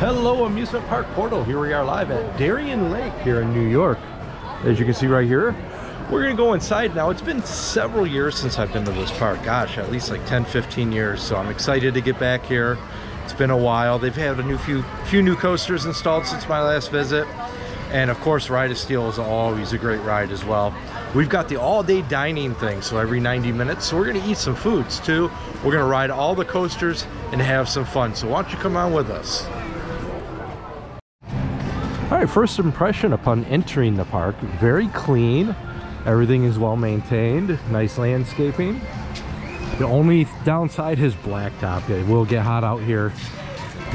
Hello, amusement park portal. Here we are live at Darien Lake here in New York. As you can see right here, we're gonna go inside now. It's been several years since I've been to this park. Gosh, at least like 10-15 years. So I'm excited to get back here. It's been a while. They've had a few new coasters installed since my last visit. And of course, Ride of Steel is always a great ride as well. We've got the all-day dining thing, so every 90 minutes. So we're gonna eat some foods too. We're gonna ride all the coasters and have some fun. So why don't you come on with us? All right, first impression upon entering the park, very clean. Everything is well maintained, nice landscaping. The only downside is blacktop. It will get hot out here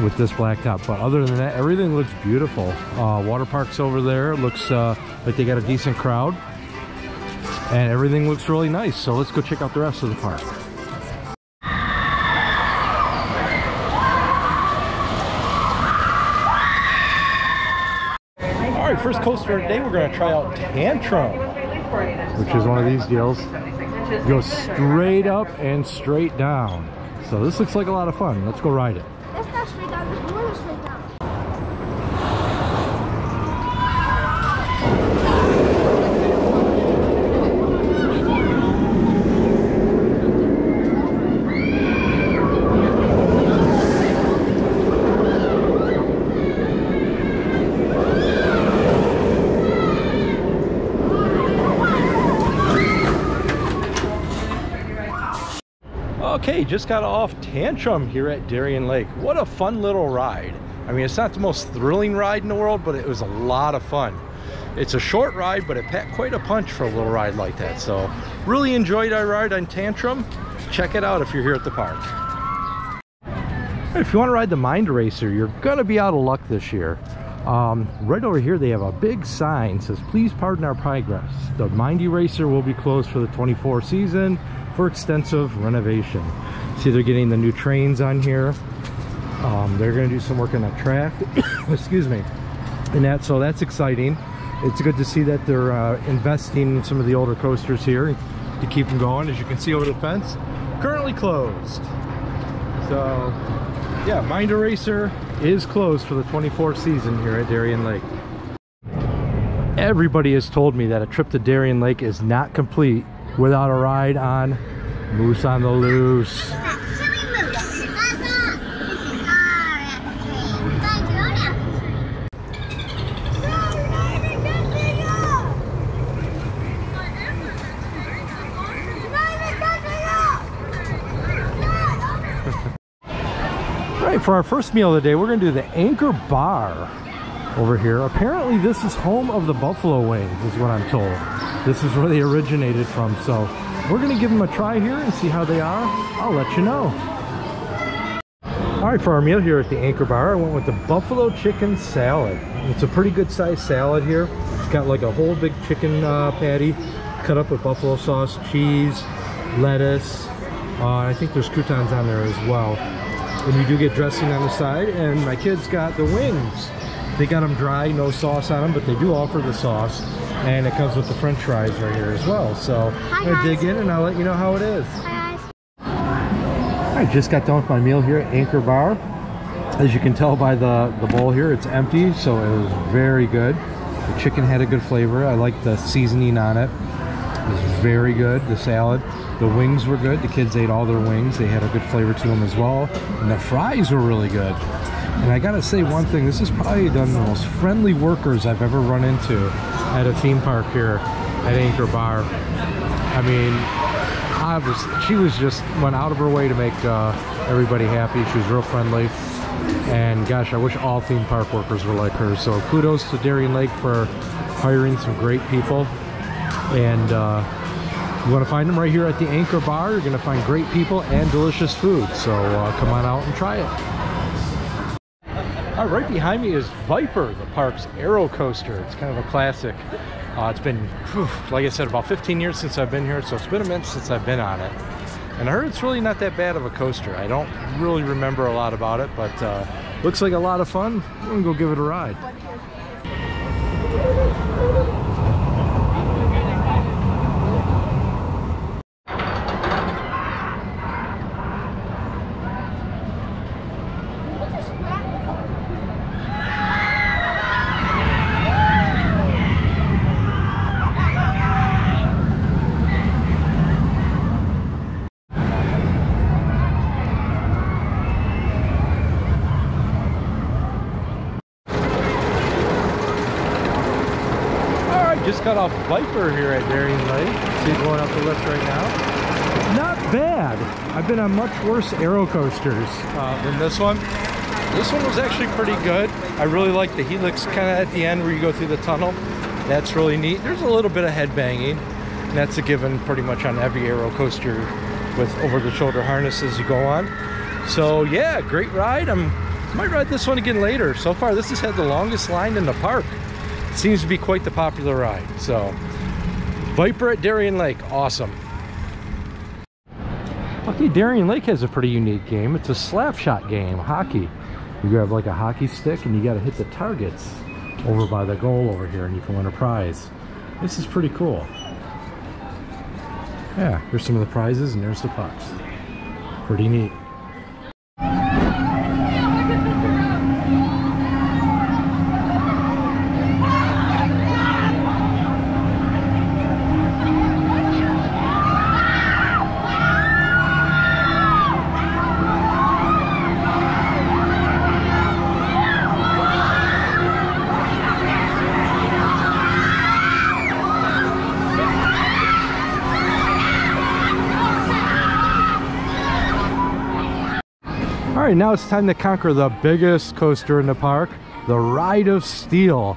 with this blacktop, but other than that, everything looks beautiful. Water park's over there. It looks like they got a decent crowd. And everything looks really nice. So let's go check out the rest of the park. All right, first coaster of the day, we're going to try out Tantrum, which is one of these deals. It goes straight up and straight down. So this looks like a lot of fun. Let's go ride it. That's not straight down, there's more than straight down. Okay, just got off Tantrum here at Darien Lake. What a fun little ride. I mean, it's not the most thrilling ride in the world, but it was a lot of fun. It's a short ride, but it packed quite a punch for a little ride like that. So really enjoyed our ride on Tantrum. Check it out if you're here at the park. If you want to ride the Mind Racer, you're gonna be out of luck this year. Right over here they have a big sign that says, "Please pardon our progress. The Mind Racer will be closed for the 24 season for extensive renovation." See, they're getting the new trains on here. They're going to do some work on that track. Excuse me. And so that's exciting. It's good to see that they're investing in some of the older coasters here to keep them going. As you can see over the fence, currently closed. So yeah, Mind Racer is closed for the 24th season here at Darien Lake. Everybody has told me that a trip to Darien Lake is not complete without a ride on Moose on the Loose. Right, for our first meal of the day, we're going to do the Anchor Bar over here. Apparently this is home of the buffalo wings, is what I'm told. This is where they originated from, so we're gonna give them a try here and see how they are. I'll let you know. All right, for our meal here at the Anchor Bar, I went with the buffalo chicken salad. It's a pretty good sized salad here. It's got like a whole big chicken patty cut up with buffalo sauce, cheese, lettuce. I think there's croutons on there as well. And you do get dressing on the side, and my kids got the wings. They got them dry, no sauce on them, but they do offer the sauce. And it comes with the french fries right here as well. So I'm gonna dig in and I'll let you know how it is. Hi guys. I just got done with my meal here at Anchor Bar. As you can tell by the bowl here, it's empty, so it was very good. The chicken had a good flavor. I like the seasoning on it. It was very good. The salad, the wings were good. The kids ate all their wings. They had a good flavor to them as well. And the fries were really good. And I gotta say one thing, this is probably the most friendly workers I've ever run into at a theme park here at Anchor Bar. I mean, she went out of her way to make everybody happy. She was real friendly. And gosh, I wish all theme park workers were like her. So kudos to Darien Lake for hiring some great people. And you want to find them right here at the Anchor Bar. You're going to find great people and delicious food. So come on out and try it. Right behind me is Viper, the park's aero coaster. It's kind of a classic. It's been, like I said, about 15 years since I've been here, so it's been a minute since I've been on it. And I heard it's really not that bad of a coaster. I don't really remember a lot about it, but looks like a lot of fun. We're gonna go give it a ride. off Viper here at Darien Lake. See it going up the lift right now. Not bad. I've been on much worse aero coasters than this one. This one was actually pretty good. I really like the helix kind of at the end where you go through the tunnel. That's really neat. There's a little bit of head banging. And that's a given pretty much on every aero coaster with over-the-shoulder harnesses you go on. So yeah, great ride. Might ride this one again later. So far, this has had the longest line in the park. It seems to be quite the popular ride. So, Viper at Darien Lake, awesome. Okay, Darien Lake has a pretty unique game. It's a slap shot game, hockey. You grab like a hockey stick and you got to hit the targets over by the goal over here, and you can win a prize. This is pretty cool. Yeah, here's some of the prizes, and there's the pucks. Pretty neat. All right, now it's time to conquer the biggest coaster in the park, the Ride of Steel,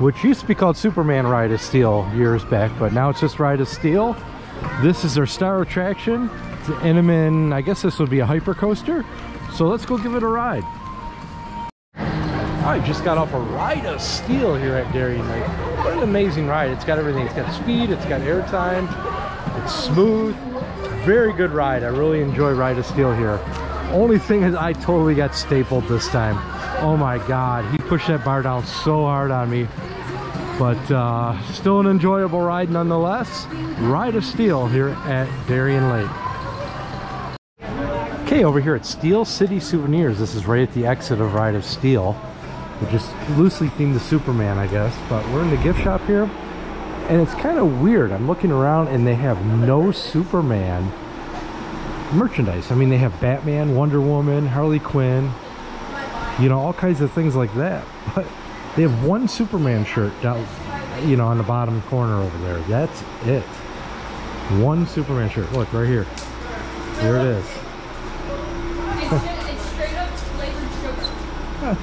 which used to be called Superman Ride of Steel years back, but now it's just Ride of Steel. This is their star attraction. It's an Intamin, I guess this would be a hyper coaster. So let's go give it a ride. All right, just got off a Ride of Steel here at Darien Lake. What an amazing ride. It's got everything. It's got speed, it's got airtime, it's smooth. Very good ride. I really enjoy Ride of Steel here. Only thing is I totally got stapled this time. Oh my God, he pushed that bar down so hard on me. But still an enjoyable ride nonetheless. Ride of Steel here at Darien Lake. Okay, over here at Steel City Souvenirs. This is right at the exit of Ride of Steel. We're just loosely themed to Superman, I guess. But we're in the gift shop here. And it's kind of weird. I'm looking around and they have no Superman merchandise. I mean, they have Batman, Wonder Woman, Harley Quinn, you know, all kinds of things like that. But they have one Superman shirt down, you know, on the bottom corner over there. That's it. One Superman shirt. Look, right here. There it is.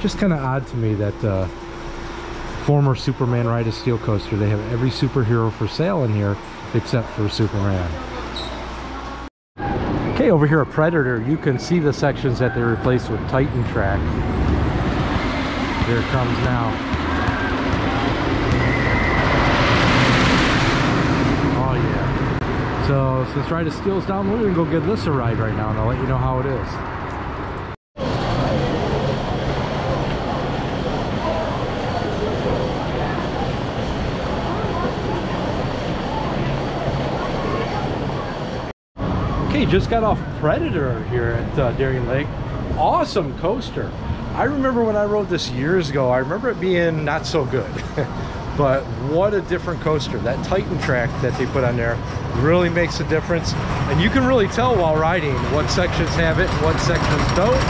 Just kind of odd to me that former Superman Ride of Steel coaster, they have every superhero for sale in here except for Superman. Okay, over here at Predator, you can see the sections that they replaced with Titan track. Here it comes now. Oh yeah. So since Ride of Steel's down, we're gonna go give this a ride right now, and I'll let you know how it is. Okay, just got off Predator here at Darien Lake. Awesome coaster. I remember when I rode this years ago, I remember it being not so good. But what a different coaster. That Titan track that they put on there really makes a difference. And you can really tell while riding what sections have it and what sections don't.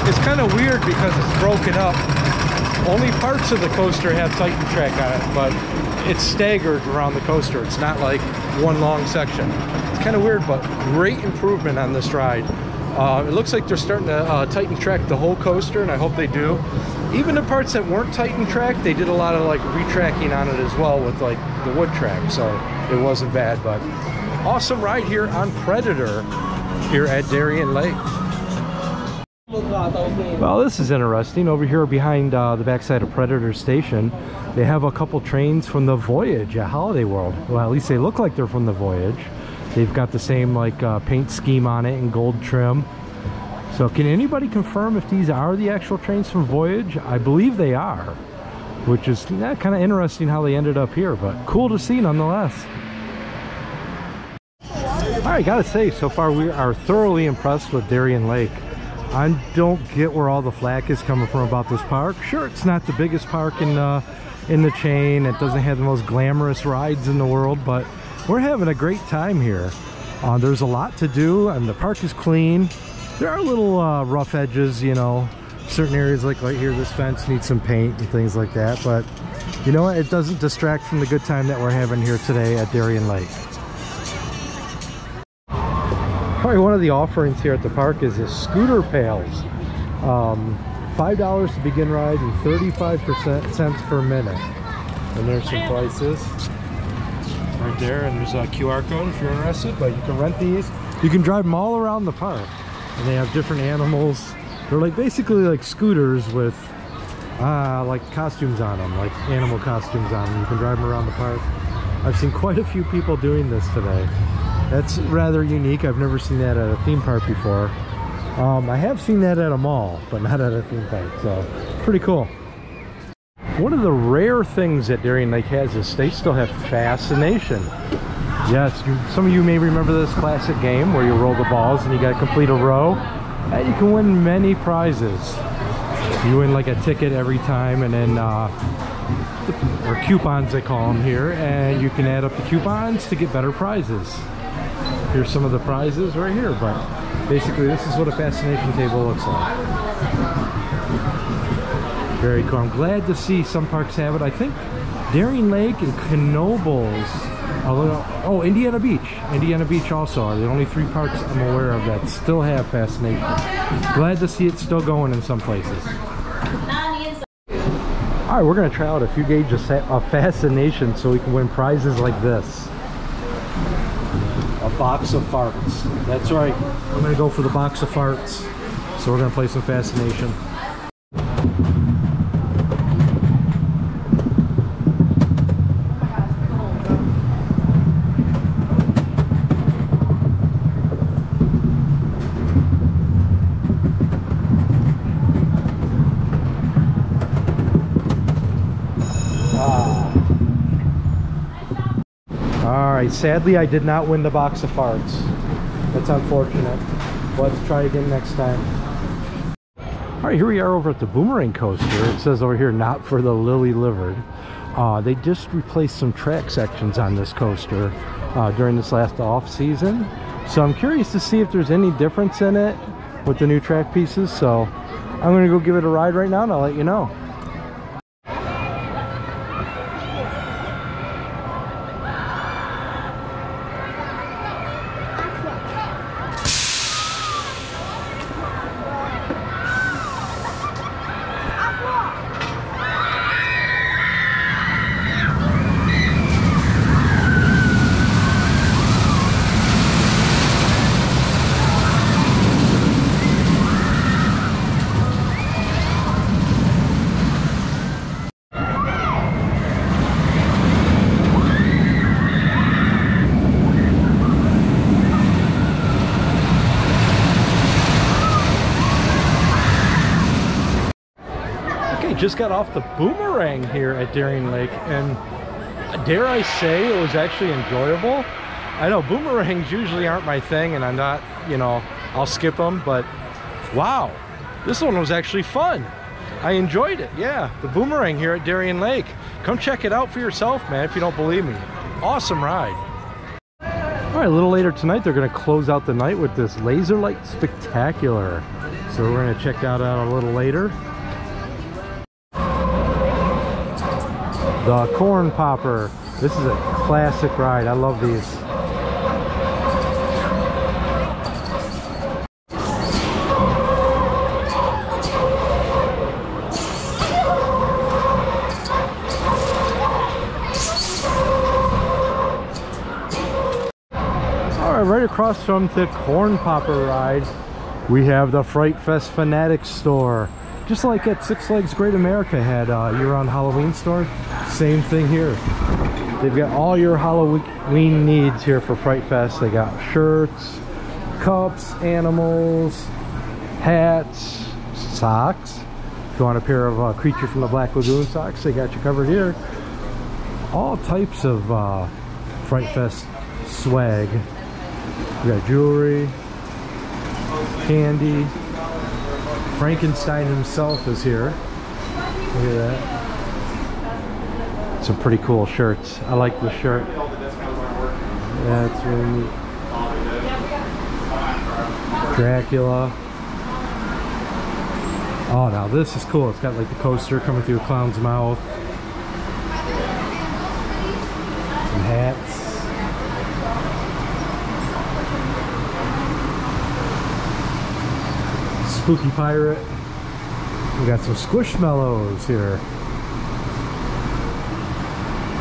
It's kind of weird because it's broken up. Only parts of the coaster have Titan track on it, but it's staggered around the coaster. It's not like one long section. It's kind of weird, but great improvement on this ride. It looks like they're starting to Titan track the whole coaster, and I hope they do. Even the parts that weren't Titan track, they did a lot of like retracking on it as well with like the wood track, so it wasn't bad. But awesome ride here on Predator here at Darien Lake. Well, this is interesting. Over here behind the backside of Predator Station, they have a couple trains from the Voyage at Holiday World. Well, at least they look like they're from the Voyage. They've got the same like paint scheme on it and gold trim. So can anybody confirm if these are the actual trains from Voyage? I believe they are, which is kind of interesting how they ended up here, but cool to see nonetheless. All right, gotta say, so far we are thoroughly impressed with Darien Lake. I don't get where all the flack is coming from about this park. Sure, it's not the biggest park in the chain. It doesn't have the most glamorous rides in the world, but we're having a great time here. There's a lot to do, and the park is clean. There are little rough edges, you know. Certain areas like right here, this fence needs some paint and things like that, but You know what? It doesn't distract from the good time that we're having here today at Darien Lake. Probably one of the offerings here at the park is the scooter pails. $5 to begin ride and 35% per minute. And there's some prices right there, and there's a QR code if you're interested, but you can rent these. You can drive them all around the park, and they have different animals. They're like basically like scooters with like costumes on them, like animal costumes on them. You can drive them around the park. I've seen quite a few people doing this today. That's rather unique. I've never seen that at a theme park before. I have seen that at a mall, but not at a theme park, so pretty cool. One of the rare things that Darien Lake has is they still have Fascination. Yes, some of you may remember this classic game where you roll the balls and you got to complete a row, and you can win many prizes. You win like a ticket every time, and then or coupons they call them here, and you can add up the coupons to get better prizes. Here's some of the prizes right here, but basically this is what a Fascination table looks like. Very cool. I'm glad to see some parks have it. I think Darien Lake and Knoebels, oh, Indiana Beach also are the only 3 parks I'm aware of that still have Fascination. Glad to see it still going in some places. All right, we're gonna try out a few gauges of Fascination so we can win prizes like this. A box of farts. That's right. I'm gonna go for the box of farts. So we're gonna play some Fascination. Alright, sadly I did not win the box of farts. That's unfortunate. Let's try again next time. Alright, here we are over at the Boomerang Coaster. It says over here, not for the lily-livered. They just replaced some track sections on this coaster during this last off-season. So I'm curious to see if there's any difference in it with the new track pieces. So I'm going to go give it a ride right now and I'll let you know. Just got off the Boomerang here at Darien Lake, and dare I say it was actually enjoyable. I know boomerangs usually aren't my thing, and I'm not, you know, I'll skip them, but wow, this one was actually fun. I enjoyed it. Yeah, the Boomerang here at Darien Lake. Come check it out for yourself, man, if you don't believe me. Awesome ride. All right, a little later tonight they're going to close out the night with this Laser Light Spectacular, so we're going to check that out a little later. The Corn Popper. This is a classic ride. I love these. All right, right across from the Corn Popper ride, we have the Fright Fest Fanatics store. Just like at Six Flags Great America had year-round Halloween store, same thing here. They've got all your Halloween needs here for Fright Fest. They got shirts, cups, animals, hats, socks. If you want a pair of Creature from the Black Lagoon socks, they got you covered here. All types of Fright Fest swag. We got jewelry, candy. Frankenstein himself is here. Look at that. Some pretty cool shirts. I like the shirt. That's really neat. Dracula. Oh, now this is cool. It's got like the coaster coming through a clown's mouth. Some hats. Spooky pirate. We got some squishmallows here.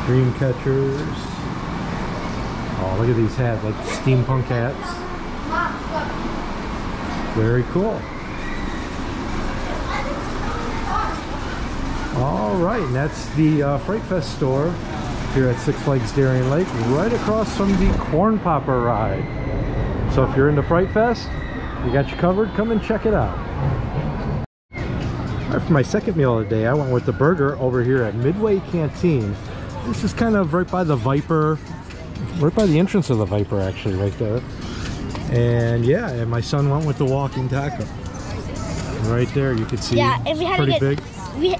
Dream catchers. Oh, look at these hats, like steampunk hats. Very cool. All right, and that's the Fright Fest store here at Six Flags Darien Lake, right across from the Corn Popper ride. So if you're into Fright Fest, we got you covered. Come and check it out. All right, for my second meal of the day, I went with the burger over here at Midway Canteen. This is kind of right by the Viper, right by the entrance of the Viper, actually, right there. And yeah, and my son went with the walking taco. Right there, you can see. Yeah, and we had to get big.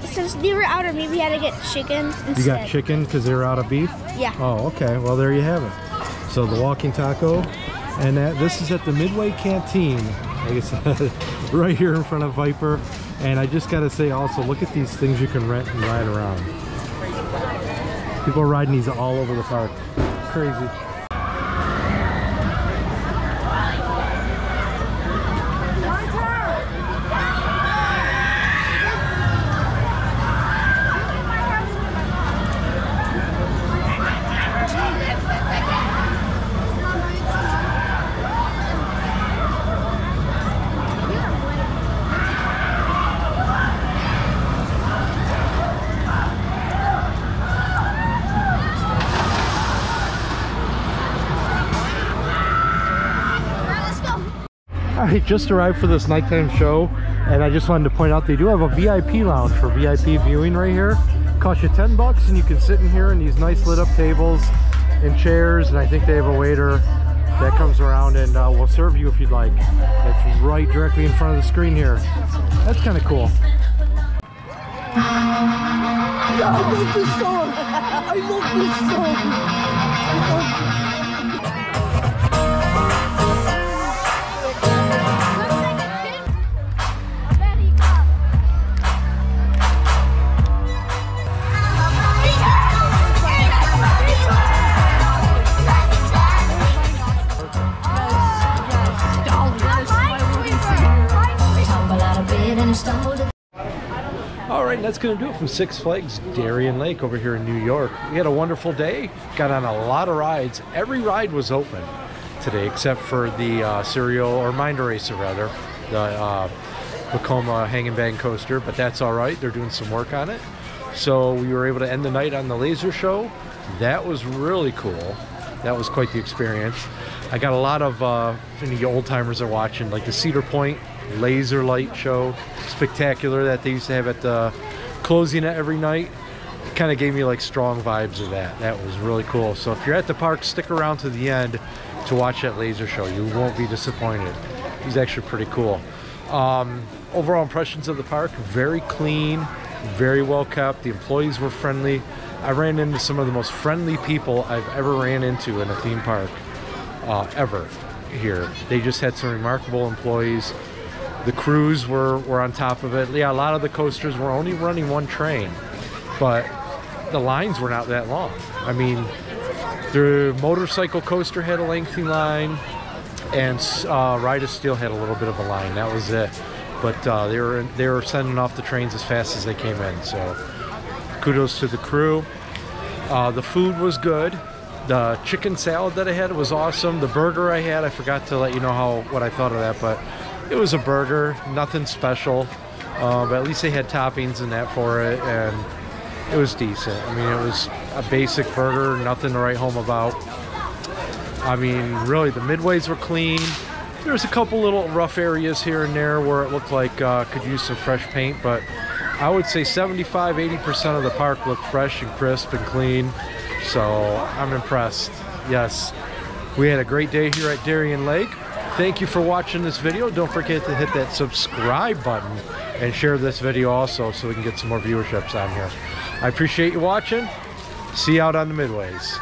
Since they were out of meat, we had to get chicken instead. You got chicken because they were out of beef? Yeah. Oh, okay. Well, there you have it. So the walking taco, and this is at the Midway Canteen, like I said, right here in front of Viper. And I just got to say also, look at these things you can rent and ride around. People are riding these all over the park. Crazy. I just arrived for this nighttime show, and I just wanted to point out they do have a VIP lounge for VIP viewing right here. Costs you $10 and you can sit in here in these nice lit up tables and chairs, and I think they have a waiter that comes around and will serve you if you'd like. That's right directly in front of the screen here. That's kind of cool. Yeah, I love this song! I love this song! I love this. Alright, that's going to do it from Six Flags Darien Lake over here in New York. We had a wonderful day, got on a lot of rides. Every ride was open today except for the Serial, or Mind Eraser rather, the Vekoma Hang and Bang coaster, but that's alright, they're doing some work on it. So we were able to end the night on the laser show. That was really cool. That was quite the experience. I got a lot of any old timers are watching, like the Cedar Point laser light show, spectacular that they used to have at the closing every night. It kind of gave me like strong vibes of that. That was really cool. So if you're at the park, stick around to the end to watch that laser show. You won't be disappointed. It was actually pretty cool. Overall impressions of the park, very clean, very well kept. The employees were friendly. I ran into some of the most friendly people I've ever ran into in a theme park ever here. They just had some remarkable employees. The crews were on top of it. Yeah, a lot of the coasters were only running one train, but the lines were not that long. I mean, the motorcycle coaster had a lengthy line, and Ride of Steel had a little bit of a line. That was it. But they were sending off the trains as fast as they came in. So kudos to the crew. The food was good. The chicken salad that I had was awesome. The burger I had, I forgot to let you know what I thought of that, but it was a burger, nothing special, but at least they had toppings and that for it, and it was decent. I mean, it was a basic burger, nothing to write home about. I mean, really, the midways were clean. There's a couple little rough areas here and there where it looked like could use some fresh paint, but I would say 75–80% of the park looked fresh and crisp and clean, so I'm impressed. Yes, we had a great day here at Darien Lake. Thank you for watching this video. Don't forget to hit that subscribe button and share this video also so we can get some more viewerships on here. I appreciate you watching. See you out on the midways.